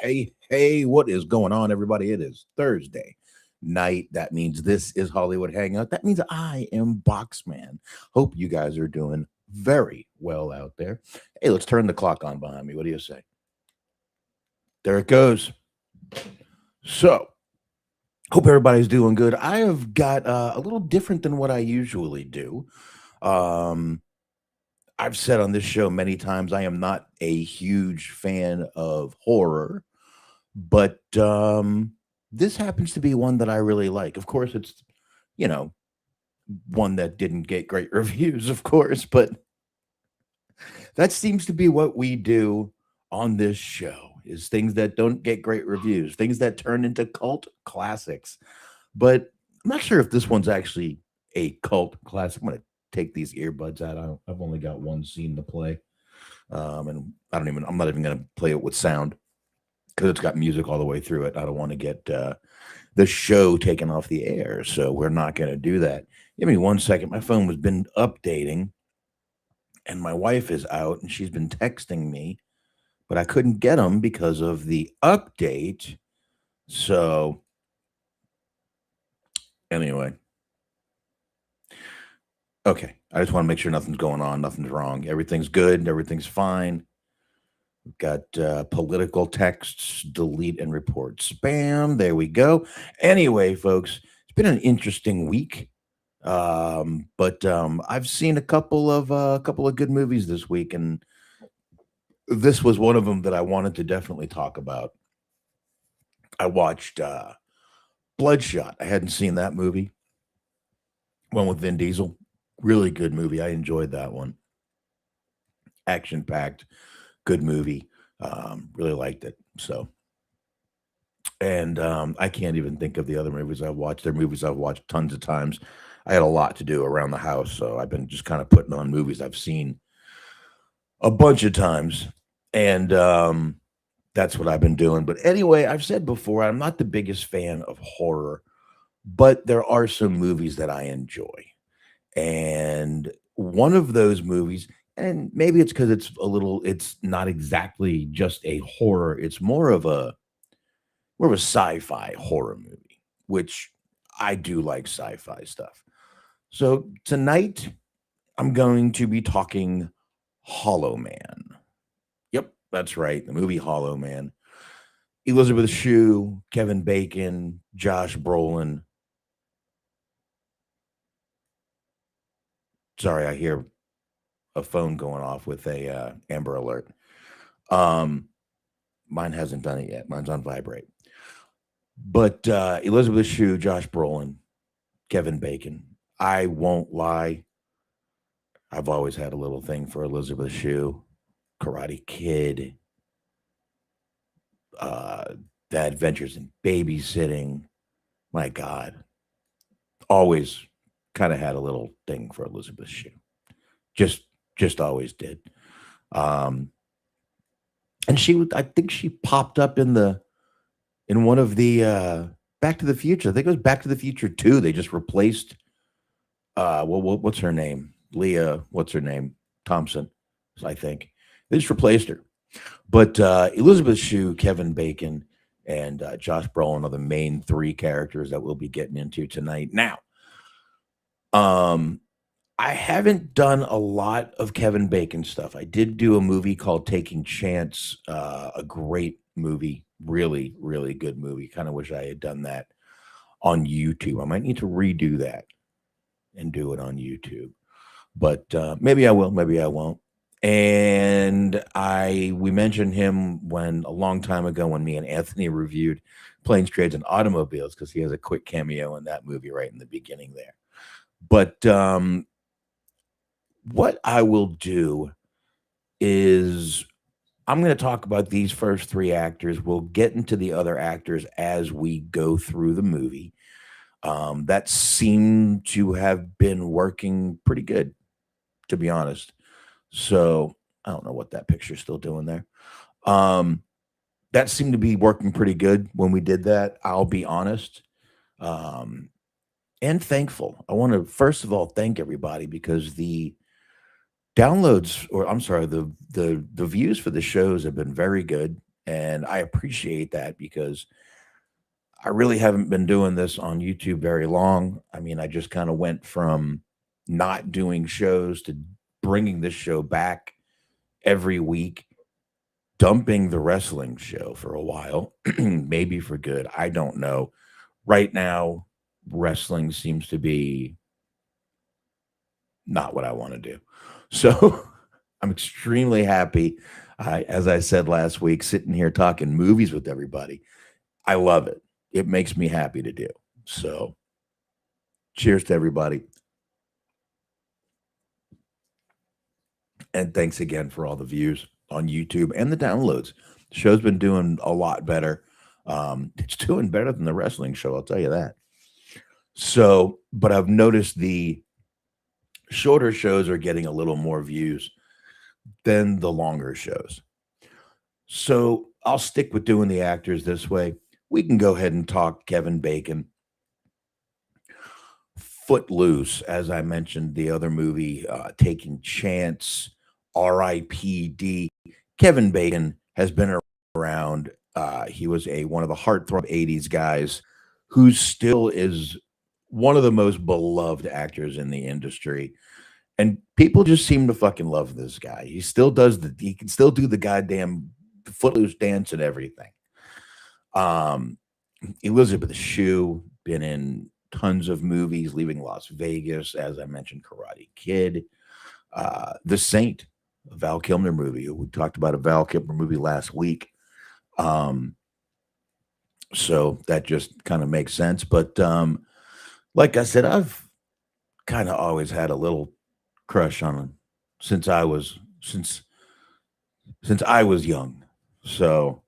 Hey, what is going on, everybody? It is Thursday night. That means this is Hollywood Hangout. That means I am Boxman. Hope you guys are doing very well out there. Hey, let's turn the clock on behind me. What do you say? There it goes. So, hope everybody's doing good. I have got a little different than what I usually do. Um, I've said on this show many times I am not a huge fan of horror. But this happens to be one that I really like. Of course, it's, you know, one that didn't get great reviews, of course, but that seems to be what we do on this show is things that don't get great reviews, things that turn into cult classics. But I'm not sure if this one's actually a cult classic. I'm going to take these earbuds out. I've only got one scene to play. And I'm not even going to play it with sound because it's got music all the way through it. I don't want to get the show taken off the air, so we're not going to do that. Give me one second. My phone has been updating, and my wife is out, and she's been texting me, but I couldn't get them because of the update. So anyway, okay. I just want to make sure nothing's going on, nothing's wrong. Everything's good, everything's fine. We've got political texts, delete and report spam. There we go. Anyway, folks, it's been an interesting week. But I've seen a couple of good movies this week, and this was one of them that I wanted to definitely talk about. I watched Bloodshot. I hadn't seen that movie. One with Vin Diesel. Really good movie. I enjoyed that one. Action packed, good movie. Really liked it. So, and I can't even think of the other movies I've watched. They're movies I've watched tons of times. I had a lot to do around the house, so I've been just kind of putting on movies I've seen a bunch of times, and that's what I've been doing. But anyway, I've said before, I'm not the biggest fan of horror, but there are some movies that I enjoy. And one of those movies, and maybe it's because it's not exactly just a horror, it's more of a sci-fi horror movie, which I do like sci-fi stuff. So tonight I'm going to be talking Hollow Man. Yep, that's right, the movie Hollow Man. Elizabeth Shue, Kevin Bacon, Josh Brolin. Sorry, I hear a phone going off with a Amber Alert. Um, Mine hasn't done it yet. Mine's on vibrate. But Elizabeth Shue, Josh Brolin, Kevin Bacon. I won't lie. I've always had a little thing for Elizabeth Shue, Karate Kid, uh, The Adventures in Babysitting. My God, always kind of had a little thing for Elizabeth Shue. Just, just always did. Um, and I think she popped up in one of the Back to the Future. I think it was Back to the Future 2. They just replaced what's her name? Leah, what's her name? Thompson, I think. They just replaced her. But Elizabeth Shue, Kevin Bacon, and Josh Brolin are the main three characters that we'll be getting into tonight. Now, um, I haven't done a lot of Kevin Bacon stuff. I did do a movie called Taking Chance, a great movie, really, really good movie. Kind of wish I had done that on YouTube. I might need to redo that and do it on YouTube, but maybe I will, maybe I won't. And we mentioned him when a long time ago when me and Anthony reviewed Planes, Trades, and Automobiles because he has a quick cameo in that movie right in the beginning there. But what I will do is I'm going to talk about these first three actors. We'll get into the other actors as we go through the movie. That seemed to have been working pretty good, to be honest. So I don't know what that picture's still doing there. Um, that seemed to be working pretty good when we did that. I'll be honest. Um, and thankful. I want to first of all thank everybody because the downloads, or I'm sorry, the views for the shows have been very good. And I appreciate that because I really haven't been doing this on YouTube very long. I mean, I just kind of went from not doing shows to bringing this show back every week, dumping the wrestling show for a while, maybe for good. I don't know. Right now, wrestling seems to be not what I want to do. So I'm extremely happy. As I said last week, sitting here talking movies with everybody. I love it. It makes me happy to do. So cheers to everybody. And thanks again for all the views on YouTube and the downloads. The show's been doing a lot better. It's doing better than the wrestling show, I'll tell you that. So, but I've noticed the shorter shows are getting a little more views than the longer shows. So I'll stick with doing the actors this way. We can go ahead and talk Kevin Bacon. Footloose, as I mentioned, the other movie, Taking Chance, R.I.P.D. Kevin Bacon has been around. He was one of the heartthrob 80s guys who still is one of the most beloved actors in the industry. And people just seem to fucking love this guy. He can still do the goddamn Footloose dance and everything. Elisabeth Shue, been in tons of movies, Leaving Las Vegas, as I mentioned, Karate Kid, The Saint, a Val Kilmer movie. We talked about a Val Kilmer movie last week. So that just kind of makes sense. But like I said, I've kind of always had a little crush on him since I was young. So,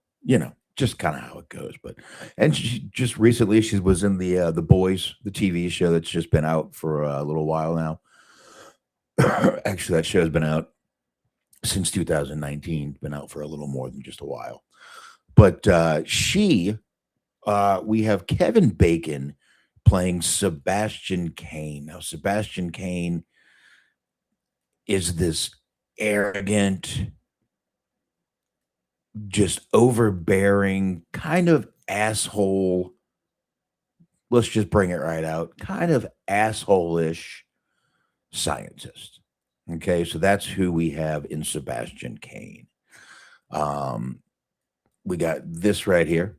just kind of how it goes. But and she just recently she was in the Boys, the TV show that's just been out for a little while now. Actually, that show's been out since 2019, been out for a little more than just a while. But we have Kevin Bacon playing Sebastian Kane. Now, Sebastian Kane is this arrogant, just overbearing, kind of asshole. Let's just bring it right out. Kind of asshole-ish scientist. Okay, so that's who we have in Sebastian Kane. We got this right here.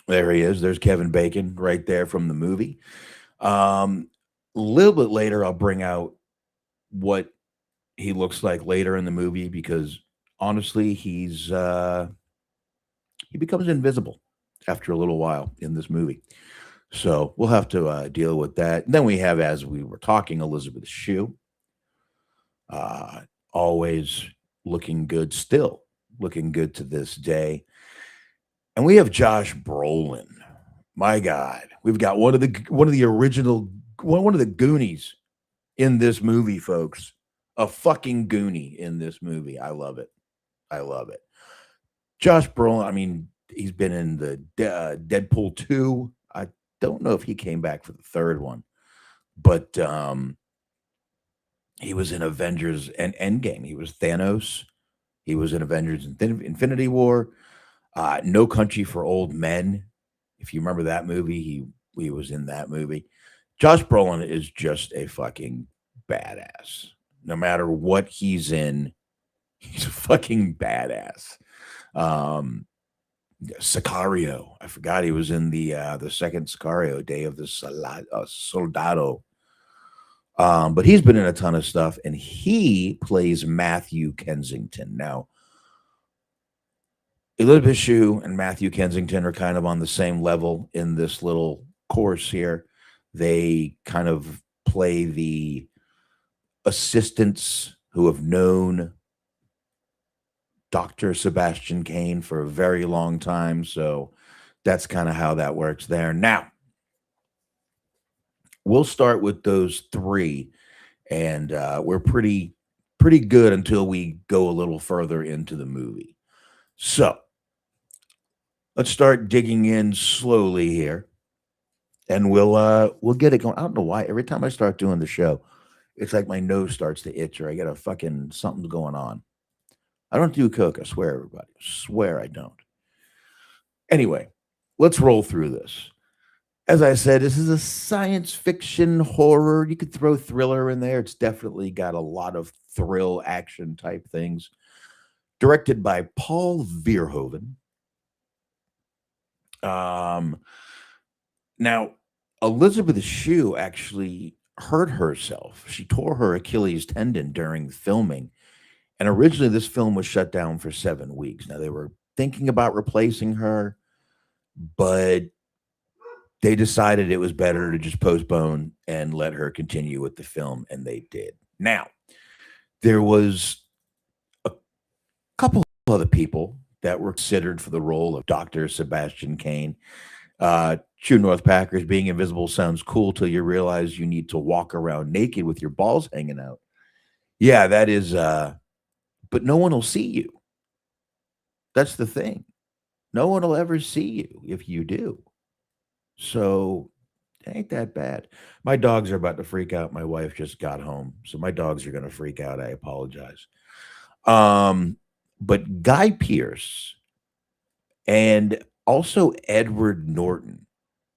There he is. There's Kevin Bacon right there from the movie. A little bit later, I'll bring out what he looks like later in the movie because honestly, he becomes invisible after a little while in this movie. So we'll have to deal with that. And then we have, as we were talking, Elisabeth Shue. Always looking good, still looking good to this day. And we have Josh Brolin. My God, we've got one of the original one of the Goonies in this movie, folks. A fucking Goonie in this movie. I love it. I love it. Josh Brolin. I mean, he's been in the Deadpool 2. I don't know if he came back for the third one, but he was in Avengers and Endgame. He was Thanos. He was in Avengers Infinity War. No Country for Old Men. If you remember that movie, he was in that movie. Josh Brolin is just a fucking badass. No matter what he's in, he's a fucking badass. Sicario. I forgot he was in the second Sicario, Day of the Soldado. But he's been in a ton of stuff, and he plays Matthew Kensington. Now, Elizabeth Shue and Matthew Kensington are kind of on the same level in this little course here. They kind of play the assistants who have known Dr. Sebastian Kane for a very long time. So that's kind of how that works there. Now, we'll start with those three, and we're pretty good until we go a little further into the movie. So let's start digging in slowly here, and we'll get it going. I don't know why every time I start doing the show, it's like my nose starts to itch or I get a fucking something going on. I don't do coke. I swear, everybody. I swear I don't. Anyway, let's roll through this. As I said, this is a science fiction horror. You could throw thriller in there. It's definitely got a lot of thrill action type things. Directed by Paul Verhoeven. Now, Elisabeth Shue actually hurt herself. She tore her Achilles tendon during filming. And originally, this film was shut down for 7 weeks. Now, they were thinking about replacing her, but they decided it was better to just postpone and let her continue with the film, and they did. Now, there was a couple of other people that were considered for the role of Dr. Sebastian Kane. True North Packers, being invisible sounds cool till you realize you need to walk around naked with your balls hanging out. Yeah, that is, but no one will see you. That's the thing. No one will ever see you if you do. So it ain't that bad. My dogs are about to freak out. My wife just got home. So my dogs are going to freak out. I apologize. But Guy Pearce and also Edward Norton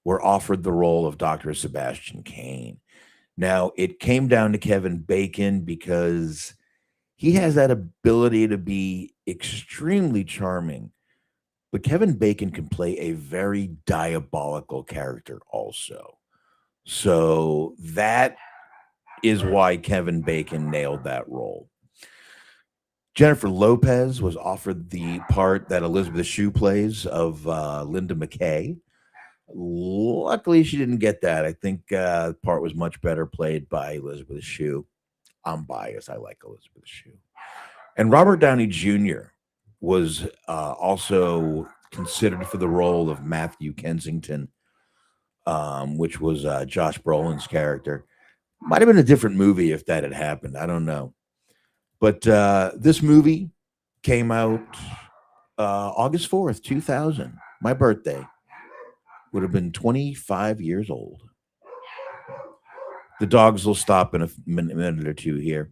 were offered the role of Dr. Sebastian Kane. Now, it came down to Kevin Bacon because he has that ability to be extremely charming. But Kevin Bacon can play a very diabolical character also. So that is why Kevin Bacon nailed that role. Jennifer Lopez was offered the part that Elisabeth Shue plays of Linda McKay. Luckily, she didn't get that. I think the part was much better played by Elisabeth Shue. I'm biased. I like Elisabeth Shue. And Robert Downey Jr. was also considered for the role of Matthew Kensington, which was Josh Brolin's character. Might have been a different movie if that had happened. I don't know. But this movie came out August 4th, 2000. My birthday. Would have been 25 years old. The dogs will stop in a minute or two here.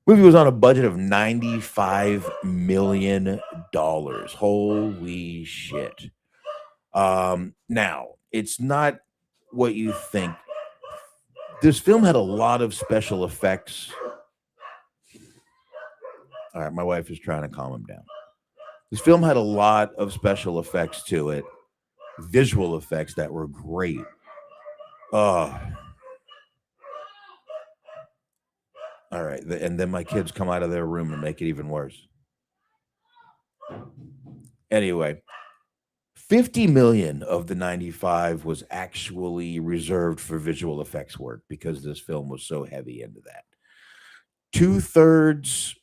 Movie was on a budget of $95 million. Holy shit. Now, it's not what you think. This film had a lot of special effects. All right, my wife is trying to calm him down. This film had a lot of special effects to it, visual effects that were great. All right, and then my kids come out of their room and make it even worse. Anyway, 50 million of the 95 was actually reserved for visual effects work because this film was so heavy into that. 2/3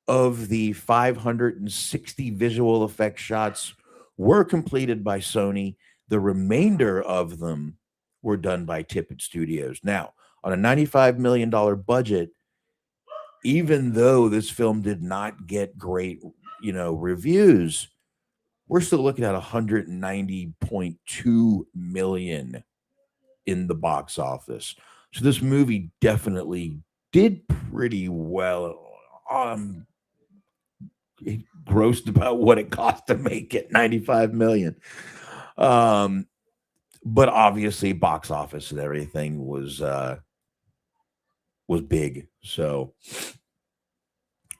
of the 560 visual effects shots were completed by Sony. The remainder of them were done by Tippett Studios. Now, on a $95 million budget, even though this film did not get great, reviews, we're still looking at 190.2 million in the box office. So this movie definitely did pretty well. It grossed about what it cost to make it, 95 million. But obviously box office and everything was big. So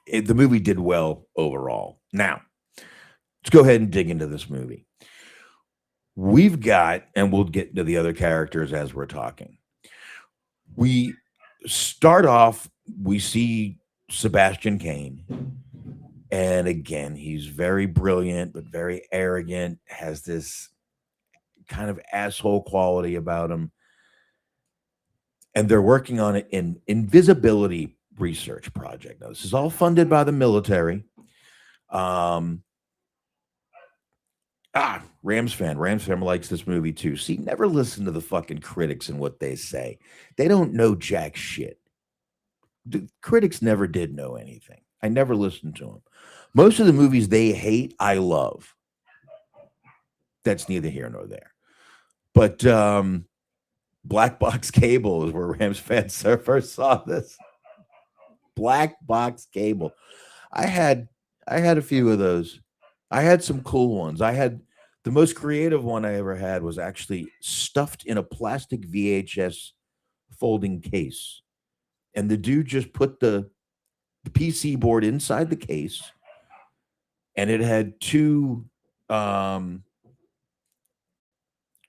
the movie did well overall. Now, let's go ahead and dig into this movie. We've got, and we'll get to the other characters as we're talking. We start off, we see Sebastian Kane. And again, he's very brilliant, but very arrogant, has this kind of asshole quality about him. And they're working on an invisibility research project. Now, this is all funded by the military. Rams fan. Rams fan likes this movie too. See, never listen to the fucking critics and what they say. They don't know jack shit. The critics never did know anything. I never listened to them. Most of the movies they hate, I love. That's neither here nor there. But Black Box Cable is where Rams fans first saw this. Black Box Cable. I had I had a few of those. I had some cool ones. I had the most creative one I ever had was actually stuffed in a plastic VHS folding case. And the dude just put the PC board inside the case, and it had two um,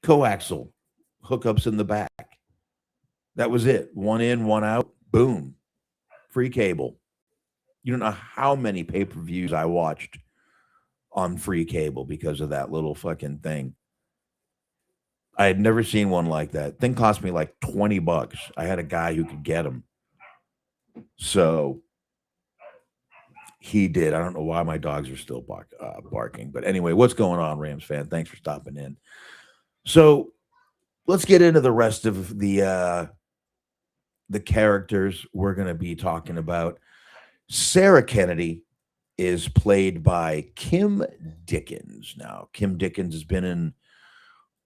coaxial hookups in the back. That was it. One in, one out. Boom. Free cable. You don't know how many pay-per-views I watched on free cable because of that little fucking thing. I had never seen one like that. Thing cost me like $20. I had a guy who could get them. So he did. I don't know why my dogs are still barking. But anyway, what's going on, Rams fan? Thanks for stopping in. So let's get into the rest of the characters we're going to be talking about. Sarah Kennedy is played by Kim Dickens. Now, Kim Dickens has been in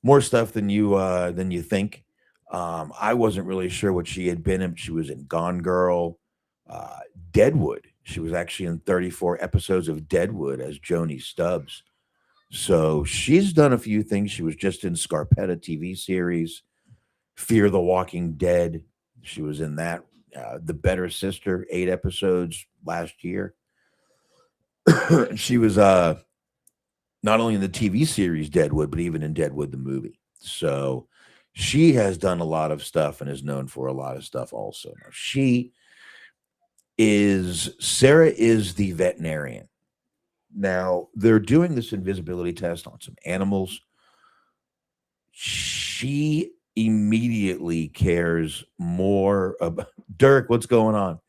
more stuff than you think. I wasn't really sure what she had been in. She was in Gone Girl, uh, Deadwood. She was actually in 34 episodes of Deadwood as Joni Stubbs. So she's done a few things. She was just in Scarpetta TV series, Fear the Walking Dead. She was in that. The Better Sister, 8 episodes last year. She was not only in the TV series Deadwood, but even in Deadwood the movie. So she has done a lot of stuff and is known for a lot of stuff also. Now, Sarah is the veterinarian. Now, they're doing this invisibility test on some animals. She immediately cares more about Dirk, what's going on?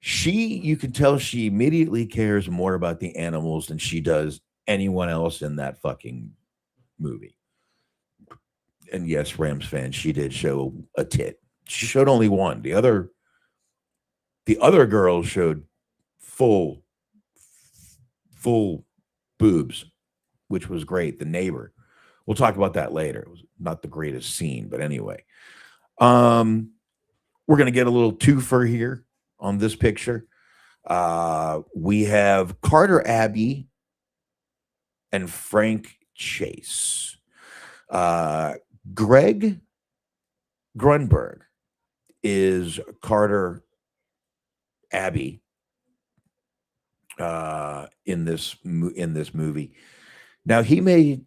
You can tell she immediately cares more about the animals than she does anyone else in that fucking movie. And yes, Rams fan, she did show a tit. She showed only one. The other girls showed full full boobs, which was great. The neighbor. We'll talk about that later. It was not the greatest scene, but anyway. Um, we're gonna get a little twofer here on this picture. We have Carter Abbey and Frank Chase. Uh, Greg Grunberg is Carter Abbey in this movie. Now he may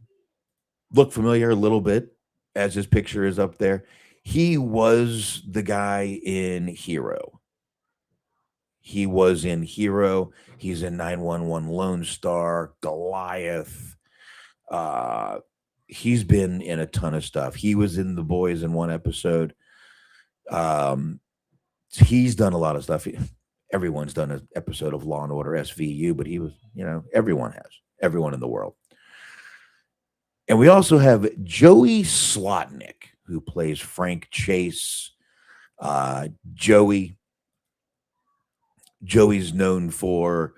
look familiar a little bit as his picture is up there. He was the guy in Hero. He was in Hero. He's in 911 Lone Star, Goliath. Uh, he's been in a ton of stuff. He was in The Boys in one episode. Um, he's done a lot of stuff. Everyone's done an episode of Law and Order SVU, but he was, everyone has, everyone in the world. And we also have Joey Slotnick, who plays Frank Chase. Joey's known for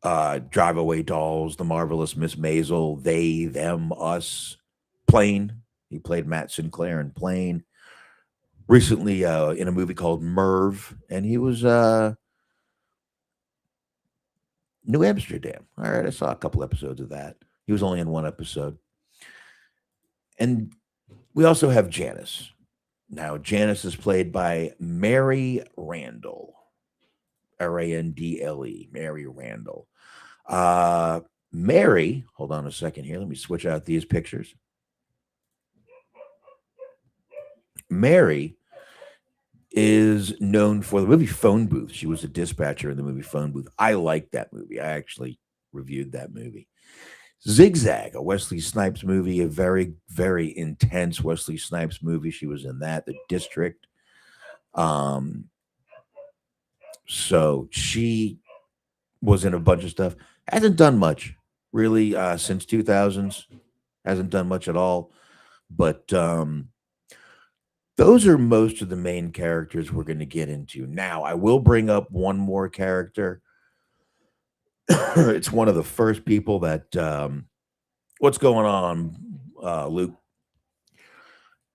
Drive Away Dolls, The Marvelous Miss Maisel, They, Them, Us, Plane. He played Matt Sinclair in Plane. Recently in a movie called Merv, and he was New Amsterdam. All right, I saw a couple episodes of that. He was only in one episode. And we also have Janice. Now, Janice is played by Mary Randall. Randle, Mary Randall. Mary, hold on a second here. Let me switch out these pictures. Mary is known for the movie Phone Booth. She was a dispatcher in the movie Phone Booth. I like that movie. I actually reviewed that movie. Zigzag, a Wesley Snipes movie, a very, very intense Wesley Snipes movie. She was in that. The District. So she was in a bunch of stuff. Hasn't done much, really, since 2000s. Hasn't done much at all. But those are most of the main characters we're going to get into. Now, I will bring up one more character. It's one of the first people that what's going on, Luke?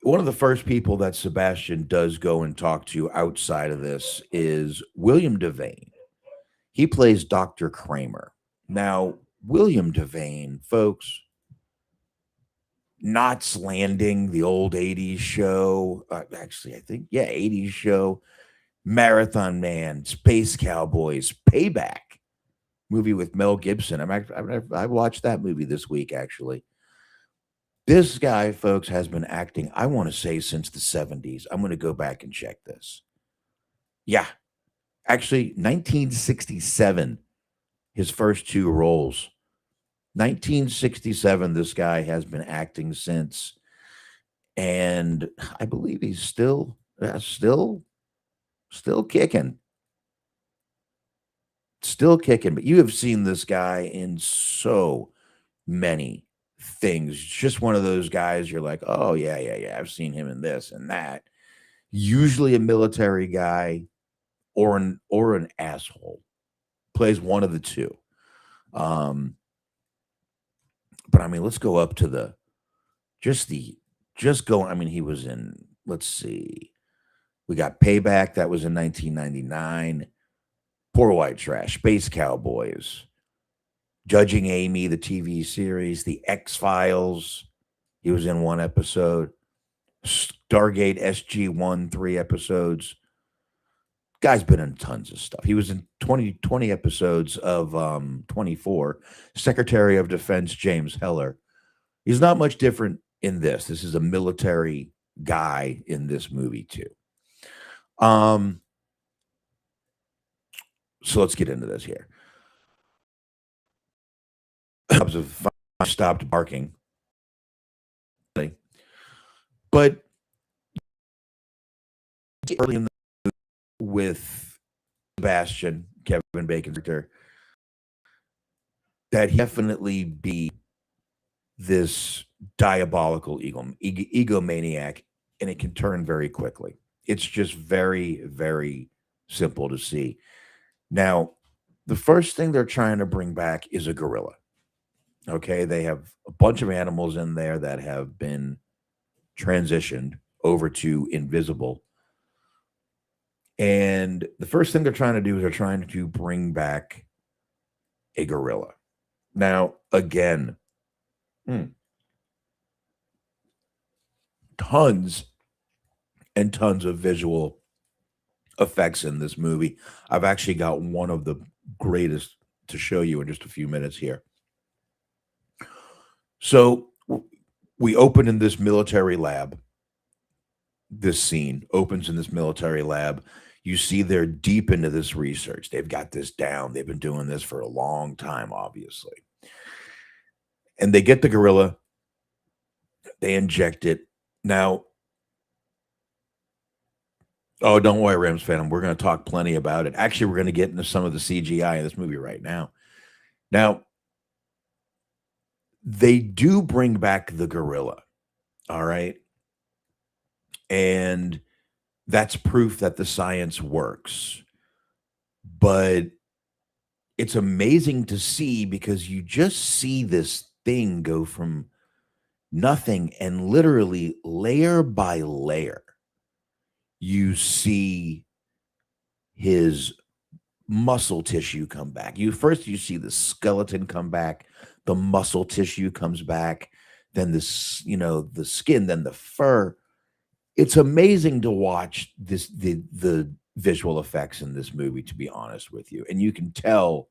One of the first people that Sebastian does go and talk to outside of this is William Devane. He plays Dr. Kramer. Now, William Devane, folks, Knots Landing, the old 80s show. Actually, I think, yeah, 80s show. Marathon Man, Space Cowboys, Payback, movie with Mel Gibson. I watched that movie this week, actually. This guy, folks, has been acting, I want to say, since the 70s. I'm going to go back and check this. Yeah, actually, 1967, his first two roles. 1967, this guy has been acting since, and I believe he's still kicking. Still kicking. But you have seen this guy in so many things. Just one of those guys you're like, oh, yeah. I've seen him in this and that. Usually a military guy or an asshole. Plays one of the two. But I mean, let's go up to I mean, he was in, let's see. We got Payback, that was in 1999. Poor White Trash, Space Cowboys, Judging Amy, the TV series, The X-Files. He was in one episode. Stargate SG-1, 3 episodes. Guy's been in tons of stuff. He was in 20 episodes of 24. Secretary of Defense James Heller. He's not much different in this. This is a military guy in this movie too. So let's get into this here. Stopped barking. But early in the with Sebastian, Kevin Bacon's character, that he definitely be this diabolical egomaniac, and it can turn very quickly. It's just very, very simple to see. Now, the first thing they're trying to bring back is a gorilla. Okay, they have a bunch of animals in there that have been transitioned over to invisible. And the first thing they're trying to do is they're trying to bring back a gorilla. Now, again, tons and tons of visual effects in this movie. I've actually got one of the greatest to show you in just a few minutes here. So we open in this military lab. This scene opens in this military lab. You see they're deep into this research. They've got this down. They've been doing this for a long time, obviously. And they get the gorilla. They inject it. Now, oh, don't worry, Rams fan. We're going to talk plenty about it. Actually, we're going to get into some of the CGI in this movie right now. Now, they do bring back the gorilla. All right. And that's proof that the science works. But it's amazing to see because you just see this thing go from nothing and literally layer by layer. You see his muscle tissue come back. You see the skeleton come back, the muscle tissue comes back, then this, the skin, then the fur. It's amazing to watch the visual effects in this movie, to be honest with you. And you can tell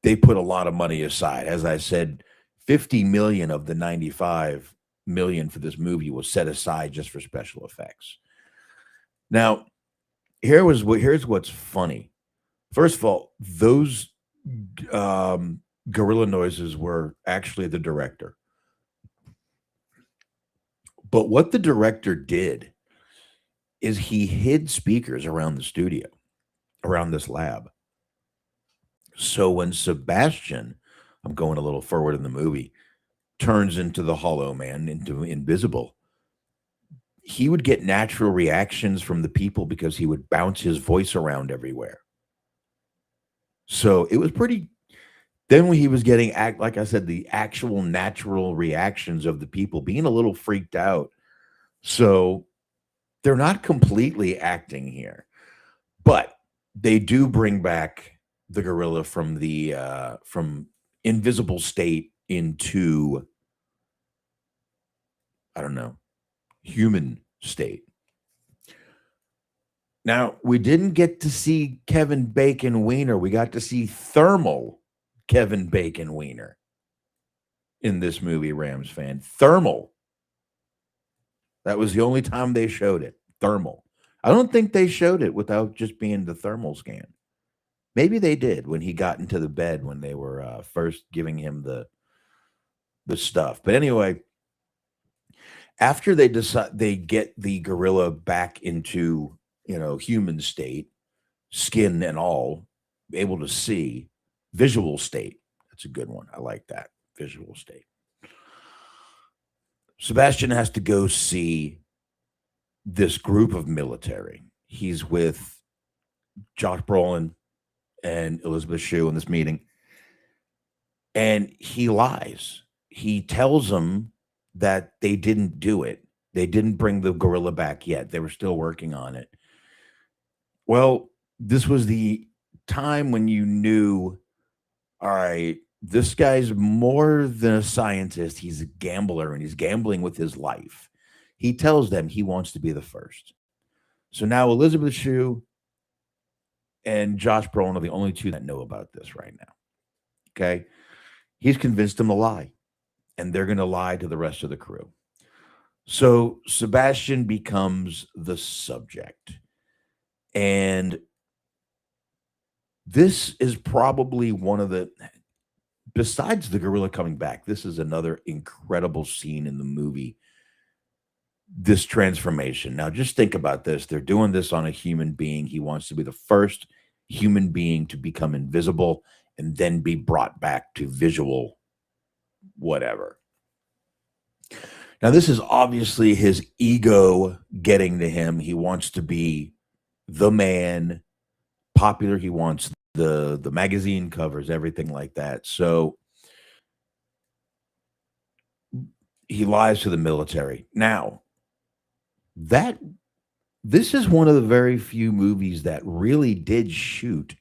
they put a lot of money aside. As I said, 50 million of the 95 million for this movie was set aside just for special effects. Now, here's what's funny. First of all, those gorilla noises were actually the director. But what the director did is he hid speakers around the studio, around this lab. So when Sebastian, I'm going a little forward in the movie, turns into the Hollow Man, into invisible, he would get natural reactions from the people because he would bounce his voice around everywhere. So it was pretty. Then when he was getting, like I said, the actual natural reactions of the people being a little freaked out. So they're not completely acting here. But they do bring back the gorilla from invisible state into, I don't know, human state. Now, we didn't get to see Kevin Bacon Wiener. We got to see thermal Kevin Bacon Wiener in this movie, Rams fan. Thermal. That was the only time they showed it. Thermal. I don't think they showed it without just being the thermal scan. Maybe they did when he got into the bed when they were first giving him the stuff. But anyway, after they decide they get the gorilla back into, human state, skin and all, able to see, visual state. That's a good one. I like that. Visual state. Sebastian has to go see this group of military. He's with Josh Brolin and Elisabeth Shue in this meeting. And he lies. He tells them that they didn't do it. They didn't bring the gorilla back yet. They were still working on it. Well, this was the time when you knew, all right, this guy's more than a scientist. He's a gambler and he's gambling with his life. He tells them he wants to be the first. So now Elisabeth Shue and Josh Brolin are the only two that know about this right now. Okay. He's convinced them to lie, and they're going to lie to the rest of the crew. So Sebastian becomes the subject. And this is probably one of the, besides the gorilla coming back, this is another incredible scene in the movie. This transformation. Now, just think about this. They're doing this on a human being. He wants to be the first human being to become invisible and then be brought back to visual whatever. Now, this is obviously his ego getting to him. He wants to be the man, popular. He wants the magazine covers, everything like that. So he lies to the military. Now, this is one of the very few movies that really did shoot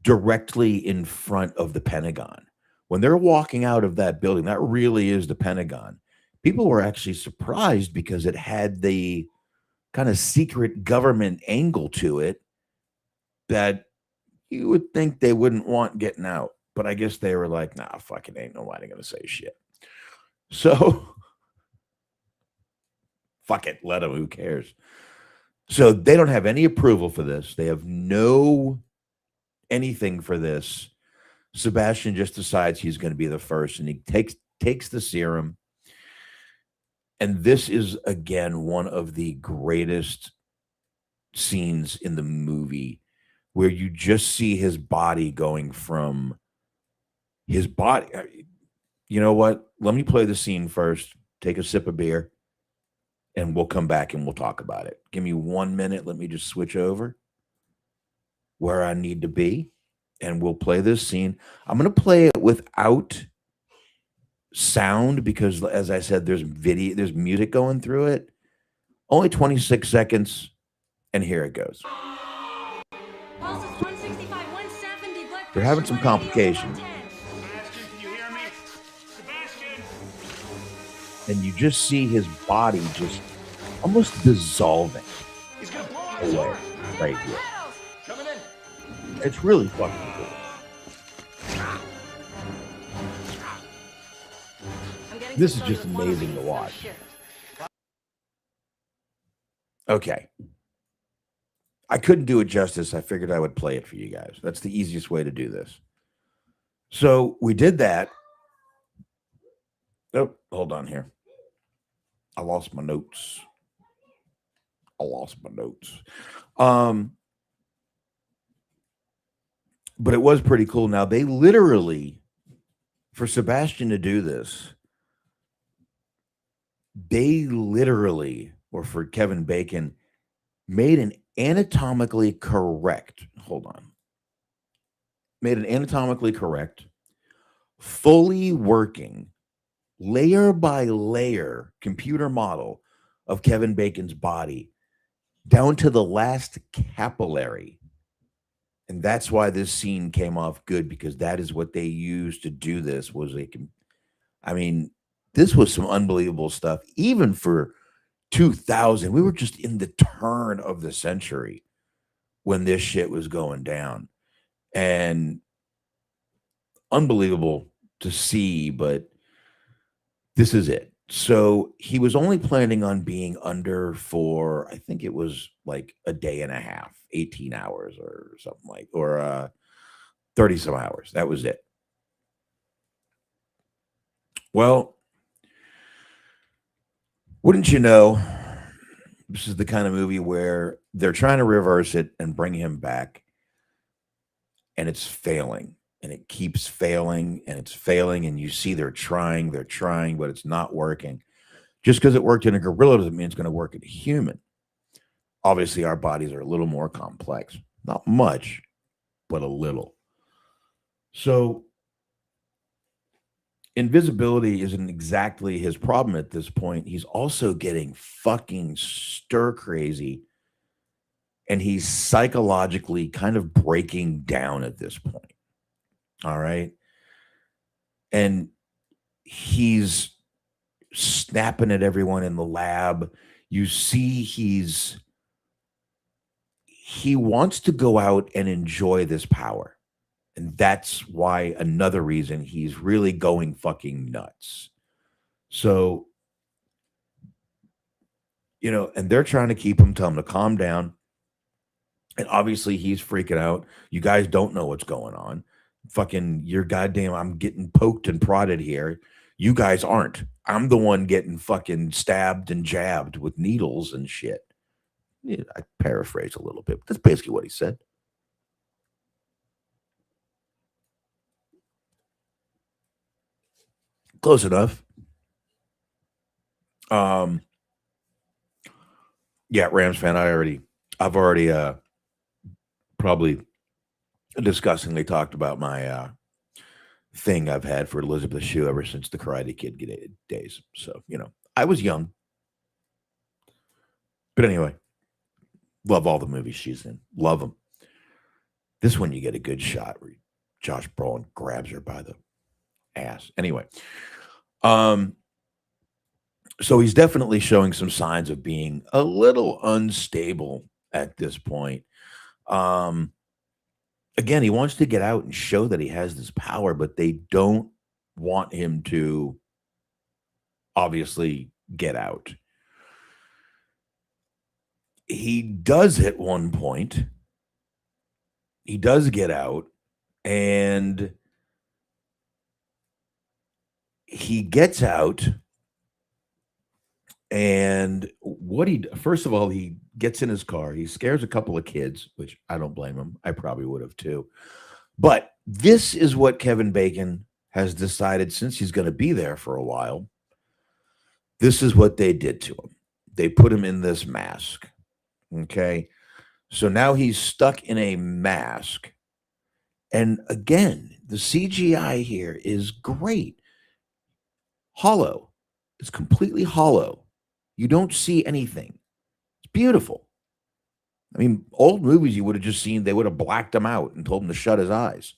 directly in front of the Pentagon. When they're walking out of that building, that really is the Pentagon. People were actually surprised because it had the kind of secret government angle to it that you would think they wouldn't want getting out. But I guess they were like, nah, fucking ain't nobody going to say shit. So fuck it, let them, who cares? So they don't have any approval for this. They have no anything for this. Sebastian just decides he's going to be the first, and he takes the serum. And this is, again, one of the greatest scenes in the movie where you just see his body going from his body. You know what? Let me play the scene first. Take a sip of beer, and we'll come back and we'll talk about it. Give me 1 minute. Let me just switch over where I need to be, and we'll play this scene. I'm going to play it without sound because, as I said, there's music going through it. Only 26 seconds, and here it goes. They're having some complications. And you just see his body just almost dissolving away right here. It's really fucking cool. This is just amazing to watch. Okay. I couldn't do it justice. I figured I would play it for you guys. That's the easiest way to do this. So we did that. Oh, hold on here. I lost my notes. But it was pretty cool. Now, they literally, for Sebastian to do this, or for Kevin Bacon, made an anatomically correct, fully working, layer by layer computer model of Kevin Bacon's body down to the last capillary And that's why this scene came off good, because that is what they used to do this. Was they can, I mean, this was some unbelievable stuff. Even for 2000, we were just in the turn of the century when this shit was going down, and unbelievable to see. But this is it. So he was only planning on being under for, I think it was like a day and a half, 18 hours or something, like, or 30 some hours. That was it. Well, wouldn't you know, this is the kind of movie where they're trying to reverse it and bring him back, and it's failing, and it keeps failing, and it's failing, and you see they're trying, but it's not working. Just because it worked in a gorilla doesn't mean it's going to work in a human. Obviously, our bodies are a little more complex. Not much, but a little. So, invisibility isn't exactly his problem at this point. He's also getting fucking stir crazy, and he's psychologically kind of breaking down at this point. All right. And he's snapping at everyone in the lab. You see, he wants to go out and enjoy this power. And that's why, another reason, he's really going fucking nuts. So, and they're trying to keep him, tell him to calm down. And obviously he's freaking out. You guys don't know what's going on. Fucking, you're goddamn, I'm getting poked and prodded here. You guys aren't. I'm the one getting fucking stabbed and jabbed with needles and shit. Yeah, I paraphrase a little bit, but that's basically what he said. Close enough. Yeah, Rams fan. I've already probably disgustingly talked about my thing I've had for Elisabeth Shue ever since the Karate Kid days. So, I was young. But anyway, love all the movies she's in. Love them. This one, you get a good shot where Josh Brolin grabs her by the ass. Anyway, so he's definitely showing some signs of being a little unstable at this point. Again, he wants to get out and show that he has this power, but they don't want him to obviously get out. He does at one point. He does get out, and he gets out. And first of all, he gets in his car. He scares a couple of kids, which I don't blame him. I probably would have too. But this is what Kevin Bacon has decided, since he's going to be there for a while. This is what they did to him. They put him in this mask. Okay. So now he's stuck in a mask. And again, the CGI here is great. Hollow. It's completely hollow. You don't see anything. It's beautiful. I mean, old movies, you would have just seen, they would have blacked him out and told him to shut his eyes.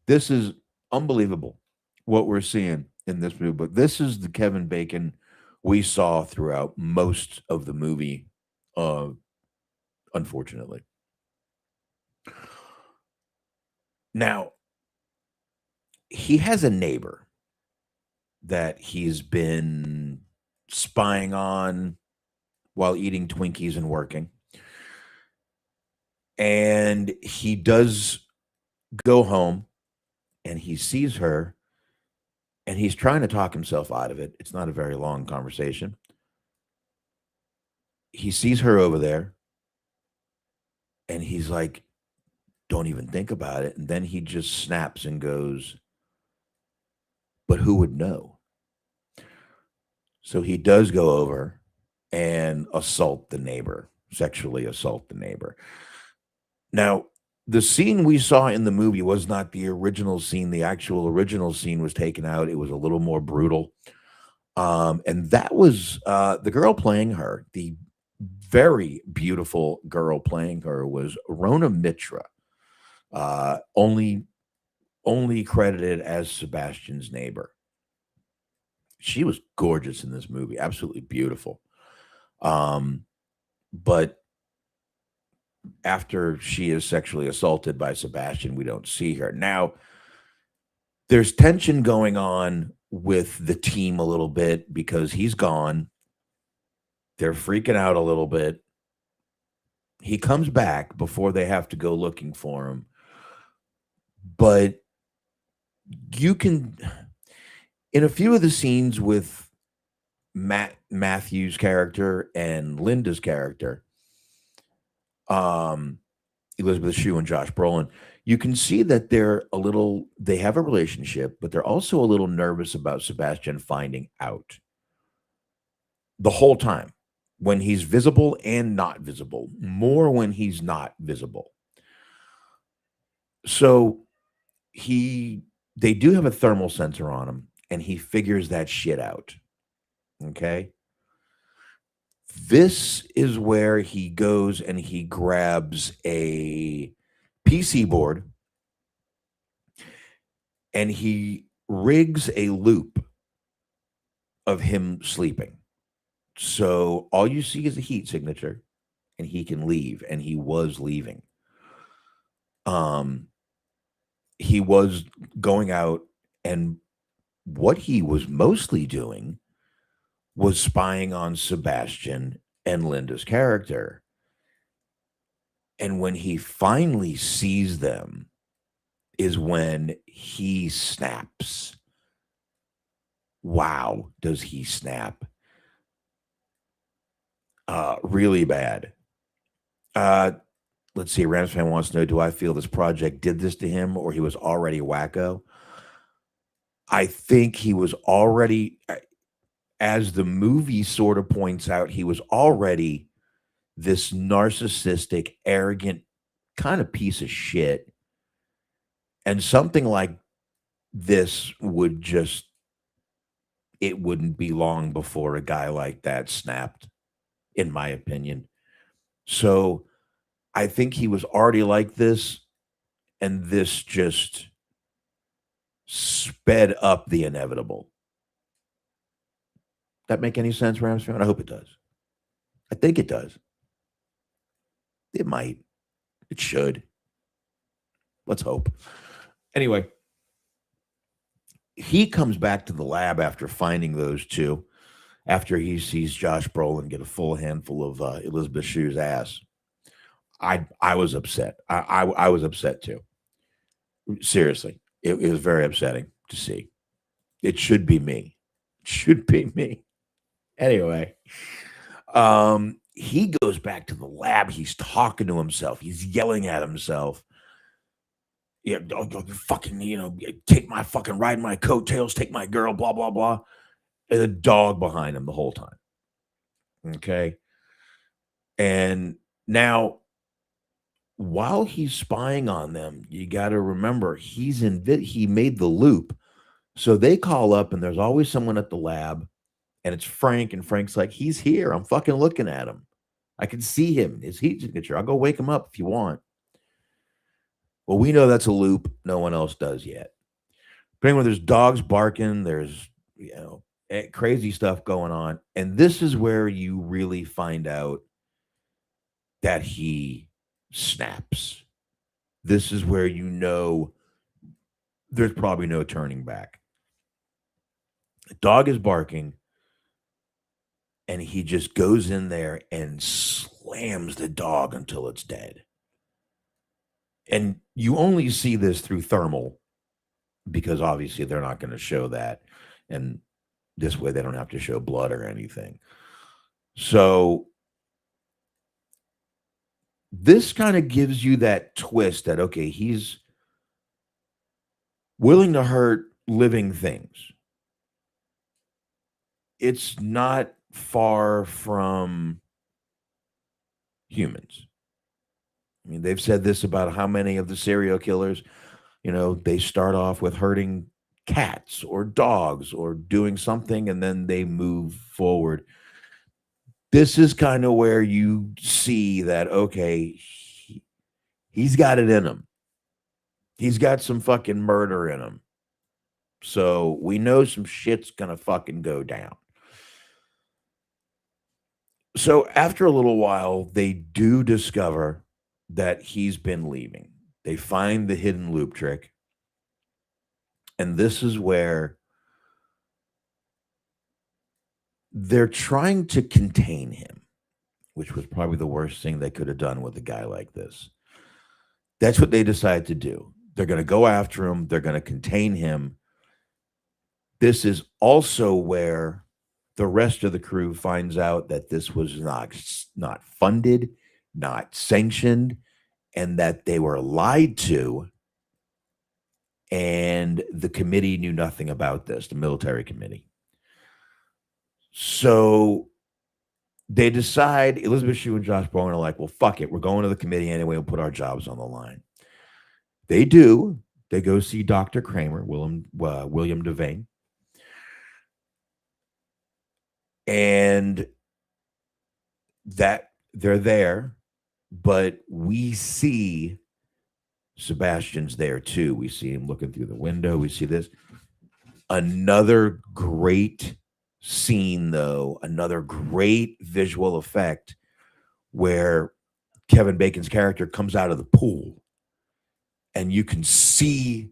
This is unbelievable what we're seeing in this movie. But this is the Kevin Bacon we saw throughout most of the movie, unfortunately. Now, he has a neighbor that he's been spying on while eating Twinkies and working. And he does go home, and he sees her, and he's trying to talk himself out of it. It's not a very long conversation. He sees her over there, and he's like, don't even think about it. And then he just snaps and goes, but who would know? So he does go over and sexually assault the neighbor. Now, the scene we saw in the movie was not the original scene. The actual original scene was taken out. It was a little more brutal. And that was the girl playing her, the very beautiful girl playing her was Rona Mitra, only credited as Sebastian's neighbor. She was gorgeous in this movie, absolutely beautiful. Um, but after she is sexually assaulted by Sebastian, we don't see her. Now, there's tension going on with the team a little bit because he's gone. They're freaking out a little bit. He comes back before they have to go looking for him. But you can, in a few of the scenes with Matthew's character and Linda's character, um, Elisabeth Shue and Josh Brolin, you can see that they have a relationship, but they're also a little nervous about Sebastian finding out the whole time when he's visible and not visible, more when he's not visible. So they do have a thermal sensor on him, and he figures that shit out. Okay. This is where he goes and he grabs a PC board and he rigs a loop of him sleeping. So all you see is a heat signature and he can leave, and he was leaving. Um he was going out, and what he was mostly doing was spying on Sebastian and Linda's character. And when he finally sees them is when he snaps. Wow, does he snap? Really bad. Let's see. Rams fan wants to know, do I feel this project did this to him or he was already wacko? I think he was already, as the movie sort of points out, he was already this narcissistic, arrogant kind of piece of shit. And something like this it wouldn't be long before a guy like that snapped, in my opinion. So I think he was already like this, and this just sped up the inevitable. That make any sense, Rams fan? I hope it does. I think it does. It might. It should. Let's hope. Anyway, he comes back to the lab after finding those two, after he sees Josh Brolin get a full handful of Elisabeth Shue's ass. I was upset. I was upset too. Seriously, it was very upsetting to see. It should be me. It should be me. Anyway, he goes back to the lab. He's talking to himself. He's yelling at himself. Yeah, fucking, take my fucking ride my coattails, take my girl, blah blah blah. And a dog behind him the whole time. Okay, and now while he's spying on them, you got to remember he made the loop. So they call up and there's always someone at the lab, and it's Frank, and Frank's like, he's here. I'm fucking looking at him. I can see him, his heat signature. I'll go wake him up if you want. Well, we know that's a loop. No one else does yet. But anyway, there's dogs barking. There's, crazy stuff going on. And this is where you really find out that he snaps. This is where there's probably no turning back. The dog is barking, and he just goes in there and slams the dog until it's dead. And you only see this through thermal because obviously they're not going to show that. And this way they don't have to show blood or anything. So this kind of gives you that twist that, okay, he's willing to hurt living things. It's not far from humans. I mean, they've said this about how many of the serial killers, they start off with hurting cats or dogs or doing something, and then they move forward. This is kind of where you see that, okay, he's got it in him. He's got some fucking murder in him. So we know some shit's gonna fucking go down. So after a little while, they do discover that he's been leaving. They find the hidden loop trick. And this is where they're trying to contain him, which was probably the worst thing they could have done with a guy like this. That's what they decided to do. They're going to go after him. They're going to contain him. This is also where the rest of the crew finds out that this was not funded, not sanctioned, and that they were lied to. And the committee knew nothing about this, the military committee. So they decide, Elisabeth Shue and Josh Brolin are like, well, fuck it. We're going to the committee anyway. We'll put our jobs on the line. They do. They go see Dr. Kramer, William Devane. And that they're there, but we see Sebastian's there too. We see him looking through the window. We see this. Another great scene, though, another great visual effect where Kevin Bacon's character comes out of the pool and you can see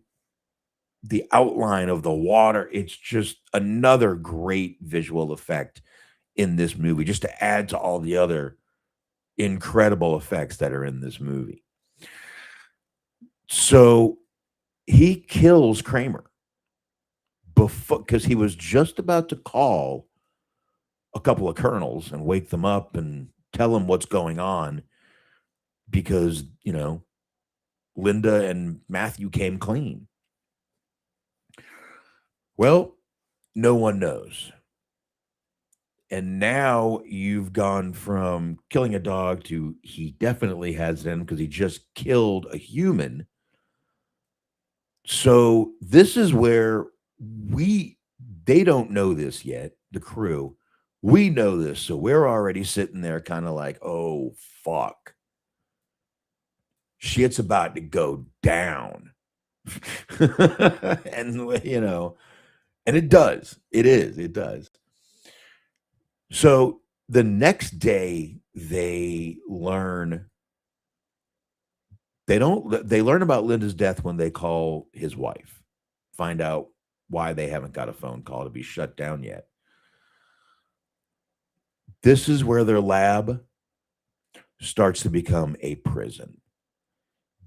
the outline of the water. It's just another great visual effect in this movie, just to add to all the other incredible effects that are in this movie. So he kills Kramer before, because he was just about to call a couple of colonels and wake them up and tell them what's going on, because, you know, Linda and Matthew came clean. Well, no one knows. And now you've gone from killing a dog to he definitely has it in because he just killed a human. So this is where they don't know this yet, the crew. We know this. So we're already sitting there kind of like, oh, fuck. Shit's about to go down. And, you know, and it does. It does. So the next day they learn about Linda's death when they call his wife, find out why they haven't got a phone call to be shut down yet. This is where their lab starts to become a prison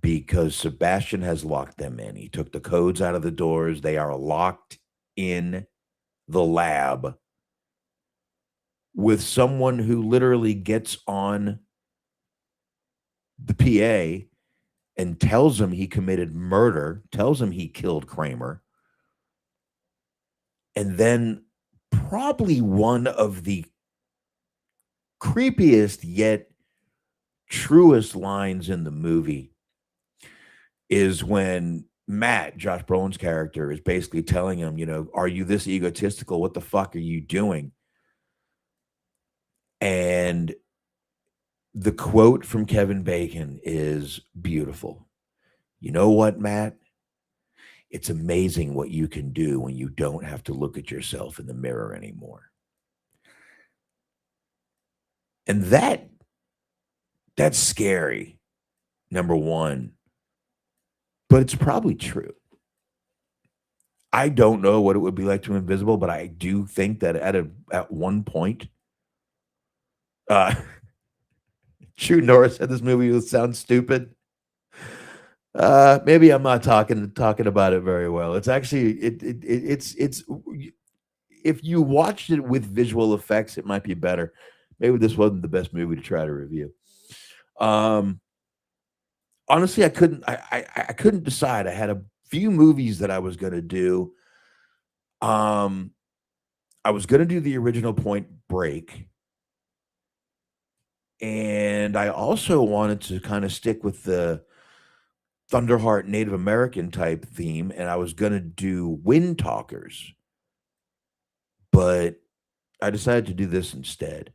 because Sebastian has locked them in. He took the codes out of the doors. They are locked in the lab with someone who literally gets on the PA and tells him he committed murder, tells him he killed Kramer. And then probably one of the creepiest yet truest lines in the movie is when Matt, Josh Brolin's character, is basically telling him, you know, are you this egotistical? What the fuck are you doing? And the quote from Kevin Bacon is beautiful. You know what, Matt? It's amazing what you can do when you don't have to look at yourself in the mirror anymore. And that's scary, number one. But it's probably true. I don't know what it would be like to be invisible, but I do think that at one point, True Norris said this movie would sound stupid. Maybe I'm not talking about it very well. It's actually it's if you watched it with visual effects, it might be better. Maybe this wasn't the best movie to try to review. Honestly, I couldn't decide. I had a few movies that I was going to do. I was going to do the original Point Break. And I also wanted to kind of stick with the Thunderheart Native American type theme, and I was going to do Wind Talkers. But I decided to do this instead.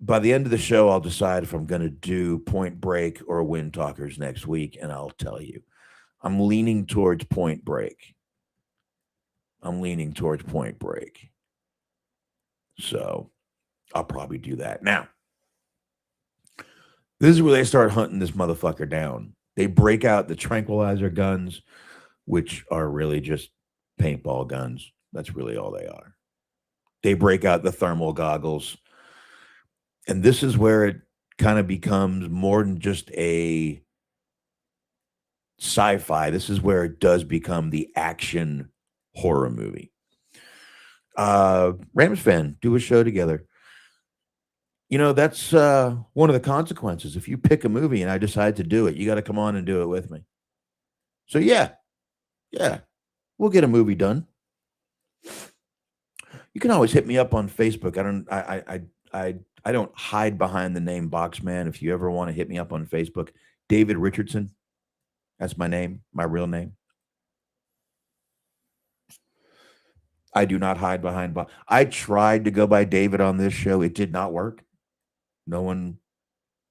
by the end of the show, I'll decide if I'm going to do Point Break or Wind Talkers next week, and I'll tell you. I'm leaning towards Point Break. So I'll probably do that. Now, this is where they start hunting this motherfucker down. They break out the tranquilizer guns, which are really just paintball guns. That's really all they are. They break out the thermal goggles. And this is where it kind of becomes more than just a sci-fi. This is where it does become the action horror movie. Rams fan, do a show together. That's one of the consequences. If you pick a movie and I decide to do it, you got to come on and do it with me. So yeah, we'll get a movie done. You can always hit me up on Facebook. I don't hide behind the name Boxman. If you ever want to hit me up on Facebook, David Richardson. That's my name, my real name. I do not hide behind. I tried to go by David on this show. It did not work. No one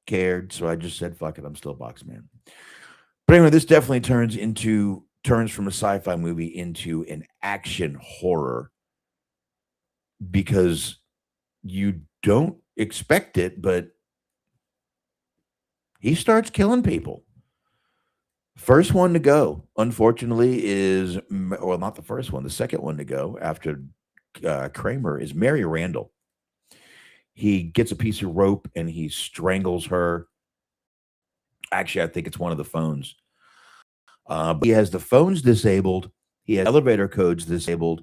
cared, so I just said, "Fuck it, I'm still Boxman." But anyway, this definitely turns from a sci-fi movie into an action horror because you don't expect it, but he starts killing people. First one to go, unfortunately, not the first one. The second one to go after Kramer is Mary Randall. He gets a piece of rope and he strangles her. Actually, I think it's one of the phones. But he has the phones disabled. He has elevator codes disabled.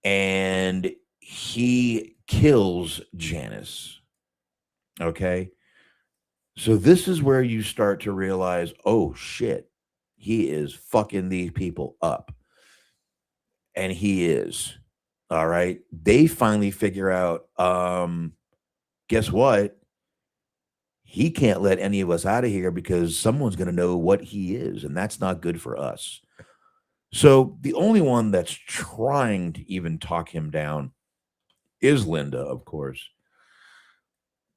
And he kills Janice. Okay? So this is where you start to realize, oh, shit, he is fucking these people up. And he is. All right? They finally figure out, guess what? He can't let any of us out of here because someone's going to know what he is, and that's not good for us. So the only one that's trying to even talk him down is Linda, of course.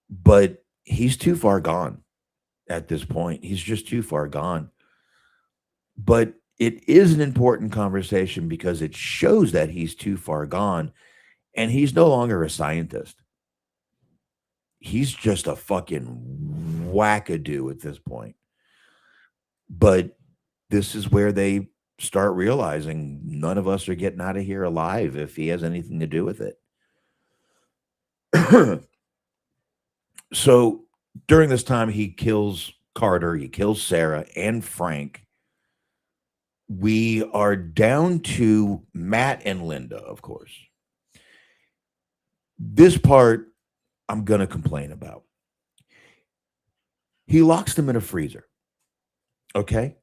But he's too far gone at this point. He's just too far gone. But it is an important conversation because it shows that he's too far gone and he's no longer a scientist. He's just a fucking wackadoo at this point. But this is where they start realizing none of us are getting out of here alive if he has anything to do with it. So during this time, he kills Carter, he kills Sarah and Frank. We are down to Matt and Linda, of course. This part I'm going to complain about. He locks them in a freezer. Okay.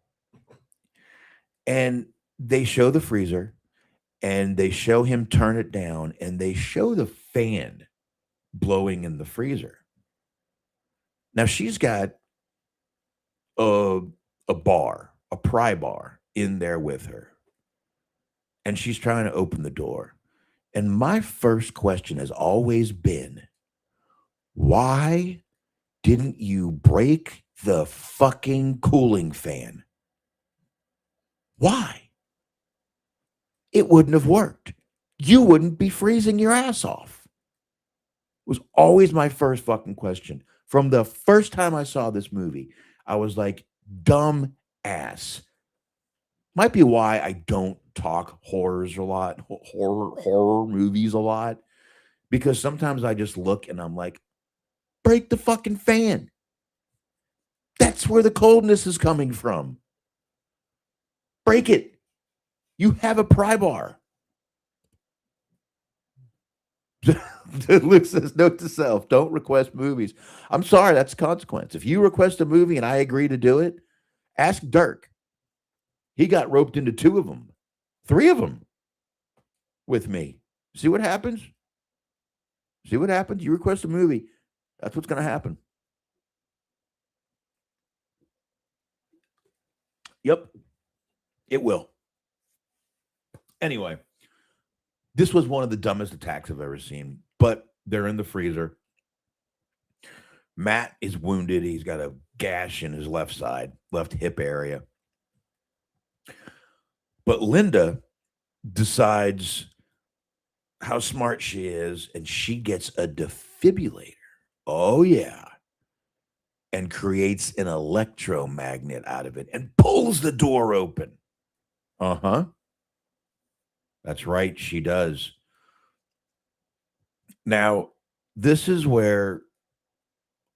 And they show the freezer and they show him turn it down and they show the fan blowing in the freezer. Now she's got a pry bar in there with her. And she's trying to open the door. And my first question has always been, why didn't you break the fucking cooling fan? Why? It wouldn't have worked. You wouldn't be freezing your ass off. It was always my first fucking question. From the first time I saw this movie, I was like, dumb ass. Might be why I don't talk horrors a lot, horror movies a lot, because sometimes I just look and I'm like, break the fucking fan. That's where the coldness is coming from. Break it. You have a pry bar. Luke says, note to self, don't request movies. I'm sorry, that's a consequence. If you request a movie and I agree to do it, ask Dirk. He got roped into 2 of them, 3 of them with me. See what happens? See what happens? You request a movie, that's what's going to happen. Yep, it will. Anyway, this was one of the dumbest attacks I've ever seen, but They're in the freezer. Matt is wounded. He's got a gash in his left side, left hip area. But Linda decides how smart she is, and she gets a defibrillator. Oh, yeah. And creates an electromagnet out of it and pulls the door open. Uh huh. That's right. She does. Now, this is where,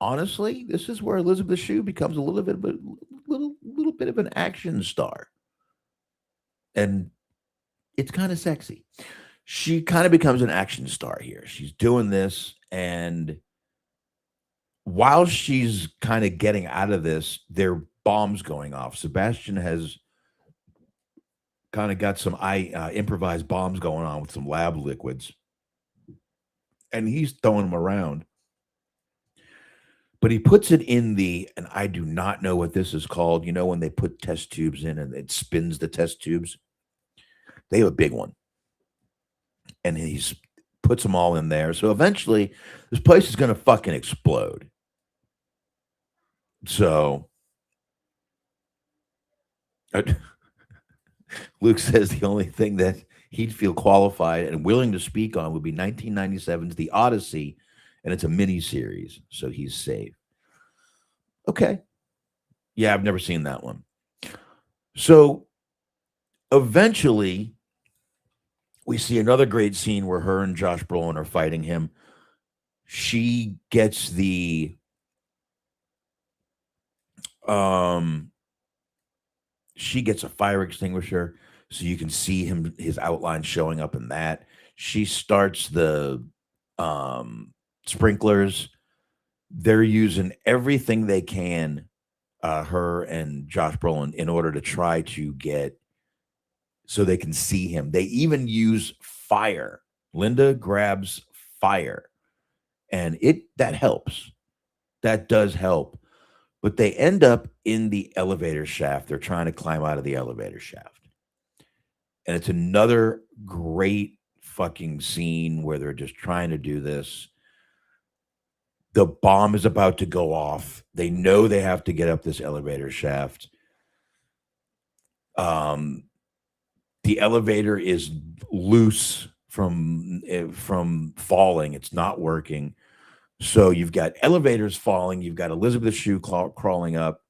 honestly, this is where Elizabeth Shue becomes a little bit of an action star. And it's kind of sexy. She kind of becomes an action star here. She's doing this, and while she's kind of getting out of this, there are bombs going off. Sebastian has kind of got some improvised bombs going on with some lab liquids, and he's throwing them around. But he puts it in and I do not know what this is called. You know, when they put test tubes in and it spins the test tubes? They have a big one. And he's puts them all in there. So eventually, this place is going to fucking explode. So Luke says the only thing that he'd feel qualified and willing to speak on would be 1997's The Odyssey, and it's a mini series, so he's safe. Okay. Yeah, I've never seen that one. So eventually, we see another great scene where her and Josh Brolin are fighting him. She gets she gets a fire extinguisher so you can see his outline showing up in that. She starts the sprinklers. They're using everything they can, her and Josh Brolin, in order to try to get so they can see him. They even use fire. Linda grabs fire, and that helps. That does help. But they end up in the elevator shaft. They're trying to climb out of the elevator shaft. And it's another great fucking scene where they're just trying to do this. The bomb is about to go off. They know they have to get up this elevator shaft. The elevator is loose from falling. It's not working. So you've got elevators falling. You've got Elisabeth Shue crawling up.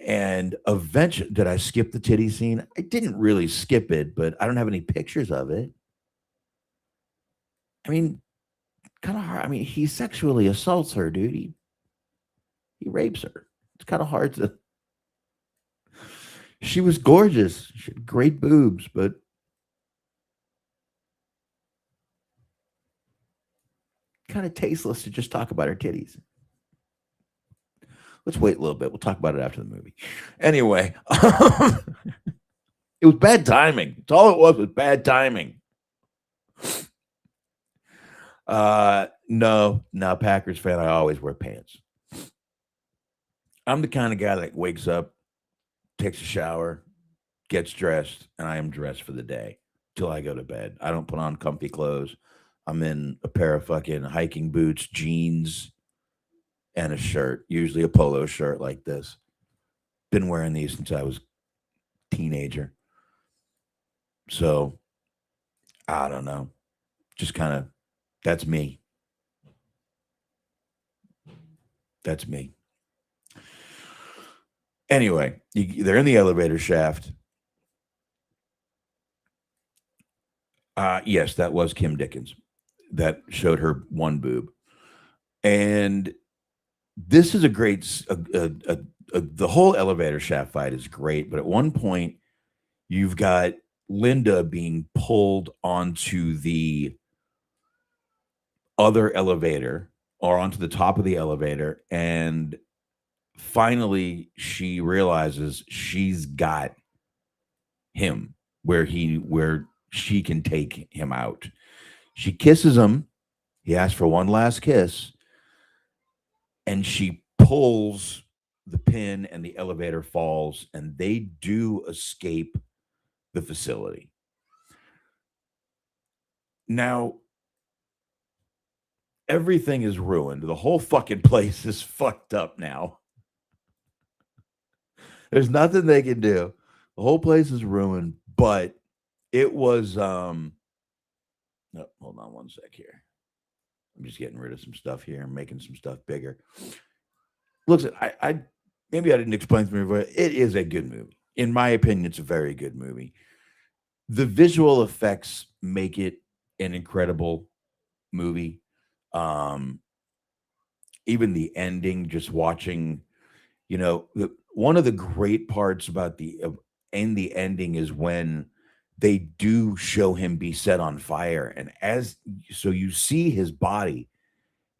And eventually, did I skip the titty scene? I didn't really skip it, but I don't have any pictures of it. I mean, kind of hard. I mean, he sexually assaults her, dude. He rapes her. It's kind of hard to. She was gorgeous. She had great boobs, but kind of tasteless to just talk about her titties. Let's wait a little bit. We'll talk about it after the movie. Anyway, it was bad timing. It's all it was bad timing. No, Packers fan. I always wear pants. I'm the kind of guy that wakes up, takes a shower, gets dressed, and I am dressed for the day till I go to bed. I don't put on comfy clothes. I'm in a pair of fucking hiking boots, jeans, and a shirt, usually a polo shirt like this. Been wearing these since I was a teenager. So, I don't know. Just kind of, that's me. That's me. Anyway, they're in the elevator shaft. Yes, that was Kim Dickens. That showed her one boob. And this is a great, the whole elevator shaft fight is great. But at one point, you've got Linda being pulled onto the other elevator or onto the top of the elevator. And finally, she realizes she's got him where she can take him out. She kisses him. He asks for one last kiss. And she pulls the pin and the elevator falls, and they do escape the facility. Now, Everything is ruined. The whole fucking place is fucked up now. There's nothing they can do. The whole place is ruined, but it was no, hold on one sec here. I'm just getting rid of some stuff here and making some stuff bigger. Looks, I maybe I didn't explain to me, but it is a good movie. In my opinion, it's a very good movie. The visual effects make it an incredible movie. Um, Even the ending, just watching, one of the great parts about the ending is when they do show him be set on fire, and as so you see his body,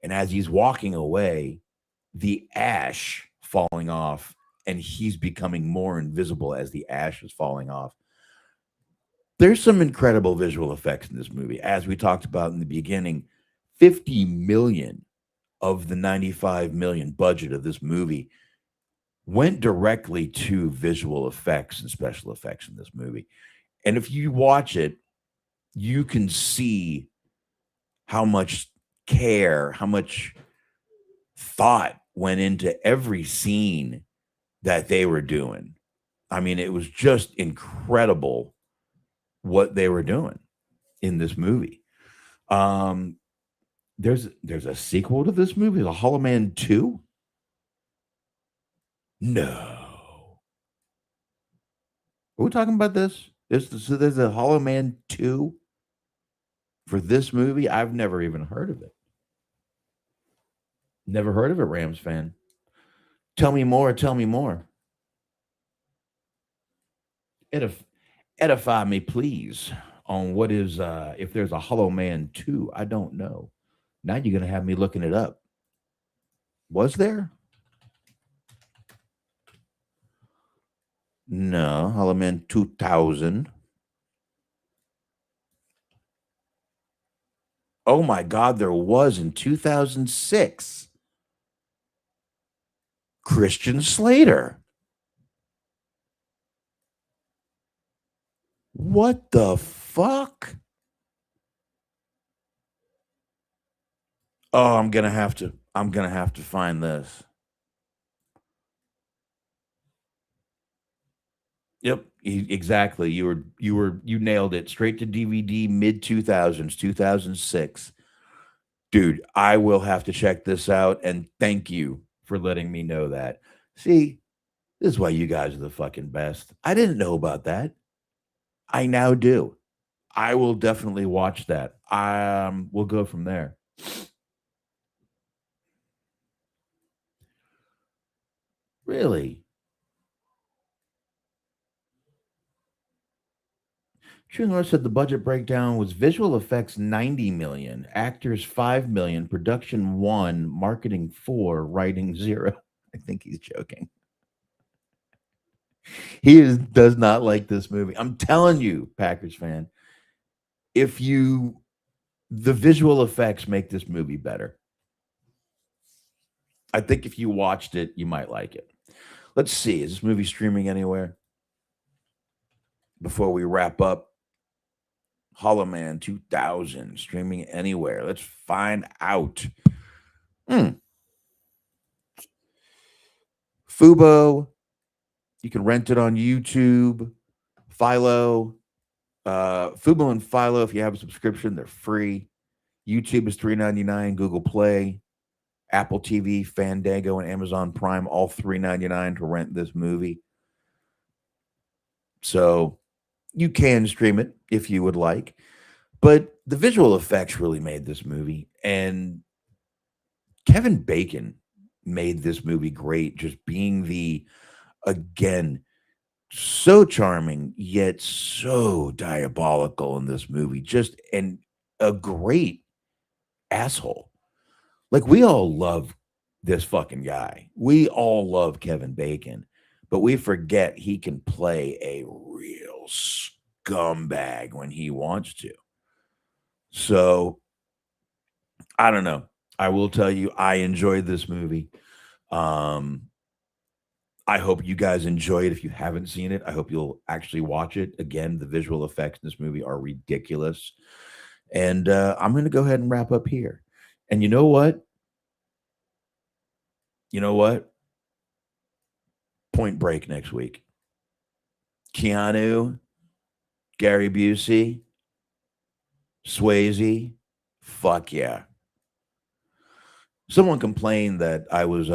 and as he's walking away, the ash falling off, and he's becoming more invisible as the ash is falling off. There's some incredible visual effects in this movie. As we talked about in the beginning, 50 million of the 95 million budget of this movie went directly to visual effects and special effects in this movie. And if you watch it, you can see how much care, how much thought went into every scene that they were doing. I mean, it was just incredible what they were doing in this movie. Um, there's a sequel to this movie, The Hollow Man 2. No. Are we talking about this? So there's a Hollow Man 2 for this movie? I've never even heard of it. Never heard of it, Rams fan. Tell me more. Tell me more. Edif- Edify me, please, on what is if there's a Hollow Man 2. I don't know. Now you're gonna have me looking it up. Was there? No, Hollow Man 2000. Oh my God, there was in 2006. Christian Slater. What the fuck? Oh, I'm gonna have to find this. Yep, exactly. You nailed it. Straight to DVD, mid 2000s, 2006. Dude, I will have to check this out, and thank you for letting me know that. See, this is why you guys are the fucking best. I didn't know about that. I now do. I will definitely watch that. We'll go from there. Really? True North said the budget breakdown was visual effects 90 million, actors 5 million, production 1, marketing 4, writing 0. I think he's joking. Does not like this movie. I'm telling you, Packers fan, if you the visual effects make this movie better. I think if you watched it, you might like it. Let's see. Is this movie streaming anywhere? Before we wrap up, Hollow Man 2000 streaming anywhere. Let's find out. Hmm. Fubo. You can rent it on YouTube. Philo. Fubo and Philo, if you have a subscription, they're free. YouTube is $3.99. Google Play, Apple TV, Fandango, and Amazon Prime, all $3.99 to rent this movie. So you can stream it if you would like. But the visual effects really made this movie. And Kevin Bacon made this movie great, just being again, so charming, yet so diabolical in this movie. Just and a great asshole. Like, we all love this fucking guy. We all love Kevin Bacon, but we forget he can play a real scumbag when he wants to. So I don't know. I will tell you, I enjoyed this movie. Um, I hope you guys enjoy it. If you haven't seen it, I hope you'll actually watch it. Again, the visual effects in this movie are ridiculous. And I'm going to go ahead and wrap up here. And you know what? You know what? Point Break next week. Keanu, Gary Busey, Swayze. Fuck yeah. Someone complained that I was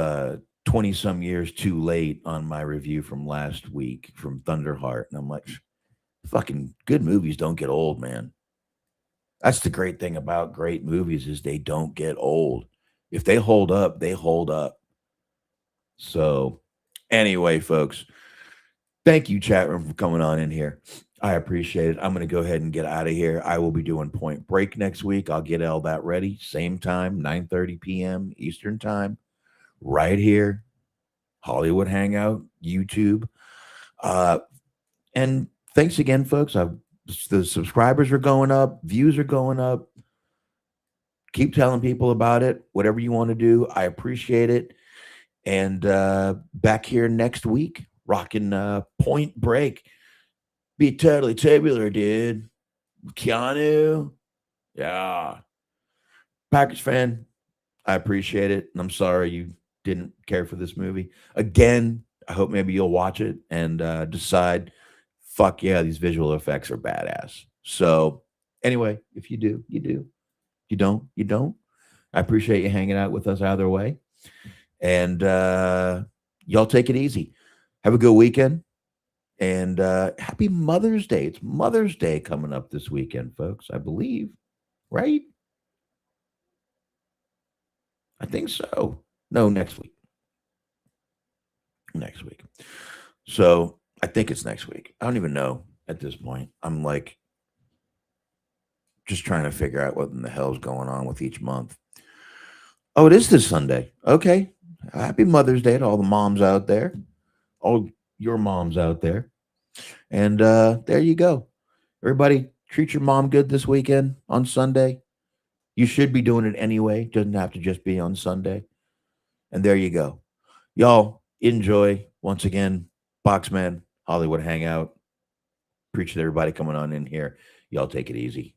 20 some years too late on my review from last week from Thunderheart. And I'm like, fucking good movies don't get old, man. That's the great thing about great movies is they don't get old. If they hold up, they hold up. So anyway, folks, thank you, chat room, for coming on in here. I appreciate it. I'm going to go ahead and get out of here. I will be doing Point Break next week. I'll get all that ready. Same time, 9:30 p.m. Eastern time, right here, Hollywood Hangout, YouTube. And thanks again, folks. The subscribers are going up, views are going up. Keep telling people about it. Whatever you want to do, I appreciate it. And back here next week, rocking Point Break. Be totally tabular, dude. Keanu. Yeah. Packers fan, I appreciate it. And I'm sorry you didn't care for this movie. Again, I hope maybe you'll watch it and decide, fuck yeah, these visual effects are badass. So anyway, if you do, you do. You don't, you don't. I appreciate you hanging out with us either way. And y'all take it easy. Have a good weekend. And happy Mother's Day. It's Mother's Day coming up this weekend, folks, I believe. Right? I think so. No, next week. Next week. So I think it's next week. I don't even know at this point. I'm like just trying to figure out what in the hell's going on with each month. Oh, it is this Sunday. Okay. Happy Mother's Day to all the moms out there. All your moms out there. And there you go. Everybody, treat your mom good this weekend on Sunday. You should be doing it anyway. Doesn't have to just be on Sunday. And there you go. Y'all enjoy once again. Boxman, Hollywood Hangout. Appreciate everybody coming on in here. Y'all take it easy.